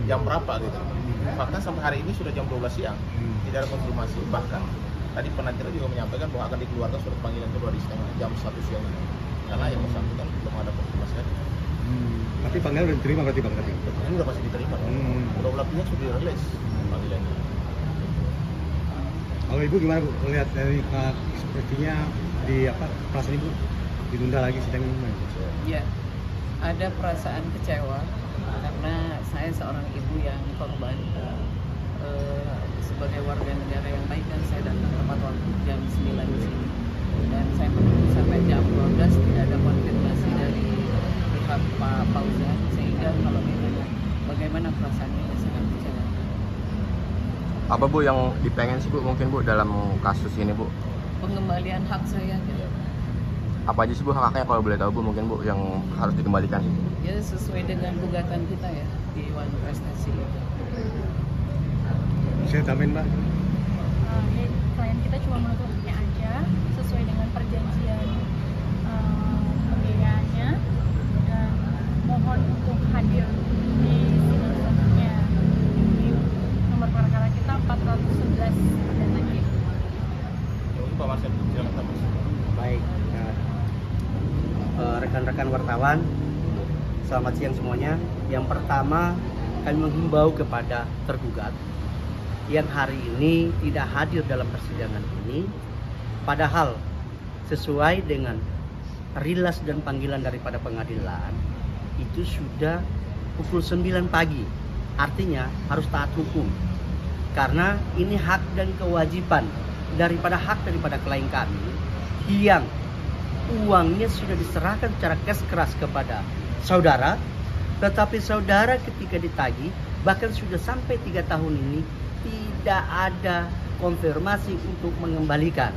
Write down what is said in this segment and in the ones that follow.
jam berapa gitu. Bahkan sampai hari ini sudah jam 12 siang tidak ada konfirmasi. Bahkan tadi penantian juga menyampaikan bahwa akan dikeluarkan surat panggilan kedua di setengah jam 1 siang ini karena yang bersangkutan belum ada konfirmasi lagi. Tapi panggilan udah diterima berarti Bang tadi? Ini udah pasti diterima. Udah belah pihak sudah dirilis panggilannya. Kalau Ibu gimana Bu? Melihat dari sepertinya di perasaan Ibu ditunda lagi sidang ini? Ya, ada perasaan kecewa karena saya seorang ibu yang korban. Sebagai warga negara yang baik dan saya datang tepat waktu jam 9 di sini dan saya menunggu sampai jam 12 tidak ada konfirmasi dari pihak Pak Fauzan, sehingga kalau ditanya bagaimana perasaannya, sangat kecewa. Apa Bu yang dipengen sih Bu mungkin Bu dalam kasus ini Bu? Pengembalian hak saya gitu. Apa aja sih Bu hak-haknya kalau boleh tahu Bu mungkin Bu yang harus dikembalikan? Ya sesuai dengan gugatan kita ya di Dewan Prestasi itu. Saya tambahin Mbak. Klien kita cuma menuntut haknya aja sesuai dengan perjanjian pembiayaannya dan mohon untuk hadir di sidang selanjutnya. Di nomor perkara kita 411 dan lagi. Pak Marcel, silakan Pak Marcel. Baik, rekan-rekan wartawan, selamat siang semuanya. Yang pertama, kami menghimbau kepada tergugat yang hari ini tidak hadir dalam persidangan ini, padahal sesuai dengan rilas dan panggilan daripada pengadilan itu sudah pukul 9 pagi, artinya harus taat hukum karena ini hak dan kewajiban daripada klien kami yang uangnya sudah diserahkan secara cash keras kepada saudara, tetapi saudara ketika ditagih bahkan sudah sampai 3 tahun ini tidak ada konfirmasi untuk mengembalikan.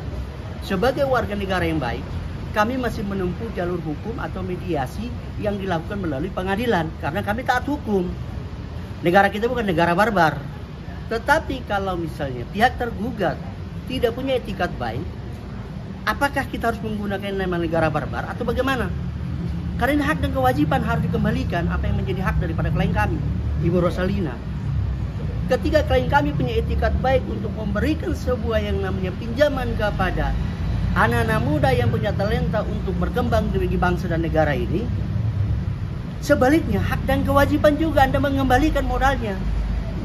Sebagai warga negara yang baik, kami masih menempuh jalur hukum atau mediasi yang dilakukan melalui pengadilan karena kami taat hukum. Negara kita bukan negara barbar. Tetapi kalau misalnya pihak tergugat tidak punya etikat baik, apakah kita harus menggunakan nama negara barbar atau bagaimana? Karena ini hak dan kewajiban harus dikembalikan apa yang menjadi hak daripada klien kami, Ibu Rosalina. Ketika klien kami punya etikat baik untuk memberikan sebuah yang namanya pinjaman kepada anak-anak muda yang punya talenta untuk berkembang di bangsa dan negara ini, sebaliknya hak dan kewajiban juga Anda mengembalikan modalnya.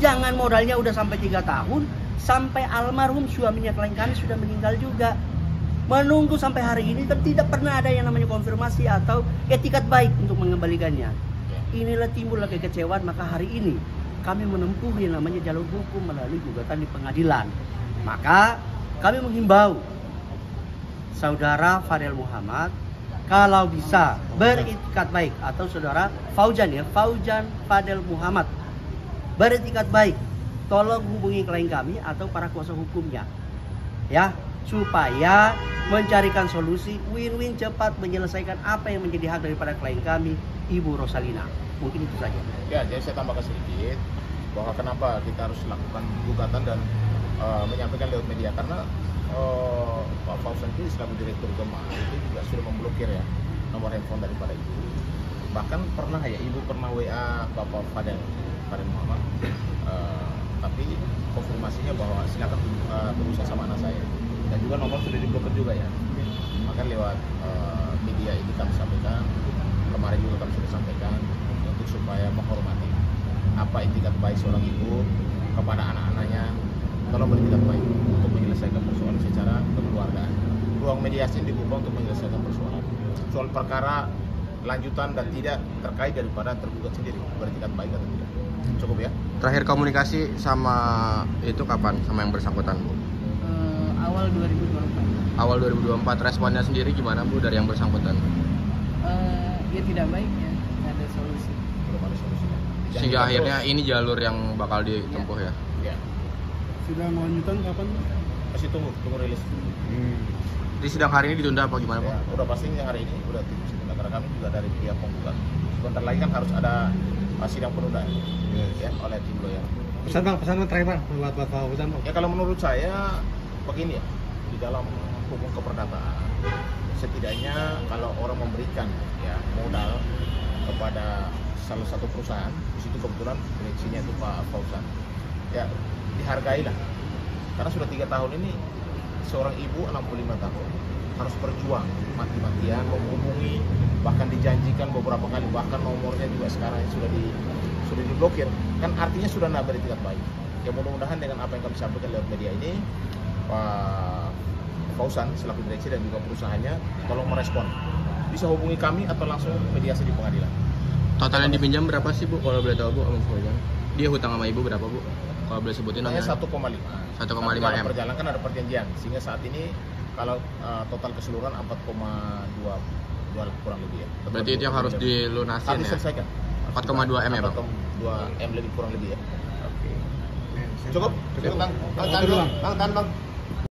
Jangan modalnya udah sampai 3 tahun, sampai almarhum suaminya klien kami sudah meninggal juga. Menunggu sampai hari ini kan tidak pernah ada yang namanya konfirmasi atau etikat baik untuk mengembalikannya. Inilah timbullah kekecewaan, maka hari ini kami menempuh yang namanya jalur hukum melalui gugatan di pengadilan. Maka kami menghimbau saudara Fadel Muhammad kalau bisa beretikat baik, atau saudara Fauzan Fadel Muhammad beretikat baik, tolong hubungi klien kami atau para kuasa hukumnya ya, supaya mencarikan solusi win-win cepat menyelesaikan apa yang menjadi hak daripada klien kami, Ibu Rosalina. Mungkin itu saja. Ya, jadi saya tambahkan sedikit bahwa kenapa kita harus lakukan gugatan dan menyampaikan lewat media karena Pak Fauzan ini selaku direktur Gema itu juga sudah memblokir ya nomor handphone daripada ibu. Bahkan pernah ya ibu pernah WA Bapak Fadel Muhammad, tapi konfirmasinya bahwa silakan berusaha sama anak saya dan juga nomor sudah diblokir juga ya. Maka lewat media ini kami sampaikan, kemarin juga kami sudah sampaikan untuk supaya menghormati apa etikat baik seorang ibu kepada anak-anaknya, kalau beretikat baik untuk menyelesaikan persoalan secara kekeluargaan. Ruang mediasi dibuka untuk menyelesaikan persoalan soal perkara lanjutan dan tidak terkait daripada tergugat sendiri beretikat baik atau tidak. Cukup ya. Terakhir komunikasi sama itu kapan sama yang bersangkutan Bu? Awal 2024. Awal 2024. Responnya sendiri gimana Bu dari yang bersangkutan? Ya tidak baik ya, tidak ada solusi. Belum ada solusinya. Sehingga akhirnya ini jalur yang bakal ditempuh ya. Ya. Sidang lanjutan kapan? Masih tunggu rilis. Di sidang hari ini ditunda apa gimana Bu? Ya, udah pastinya hari ini udah ditunda karena kami juga dari pihak penggugat. Sebentar lagi kan harus ada sidang penundaan ya oleh tim lawyer. Pesan terakhir Bang buat Pak Fauzan. Ya kalau menurut saya begini ya, di dalam hukum keperdataan setidaknya kalau orang memberikan ya modal kepada salah satu perusahaan. Di situ kebetulan direksinya itu Pak Fauzan. Ya dihargai lah. Karena sudah 3 tahun ini seorang ibu 65 tahun harus berjuang mati-matian menghubungi, bahkan dijanjikan beberapa kali, bahkan nomornya juga sekarang sudah diblokir. Kan artinya sudah tidak beretikat baik. Ya mudah-mudahan dengan apa yang kami sampaikan lewat media ini, Pak Fauzan selaku direksi dan juga perusahaannya tolong merespon. Bisa hubungi kami atau langsung mediasi di pengadilan. Total yang dipinjam berapa sih Bu? Kalau boleh tahu Bu, Om Fauzan. Dia hutang sama Ibu berapa Bu? Kalau boleh sebutin Hanya namanya. 1,5. 1,5 M. Perjalanan kan ada perjanjian, sehingga saat ini kalau total keseluruhan 4,2 lah kurang lebih ya. Berarti itu yang harus dilunasin Harus ya? diselesaikan. 4,2 M ya Bang? 4,2 M lebih kurang lebih ya. Oke. Cukup? Cukup. Bang, tahan bang.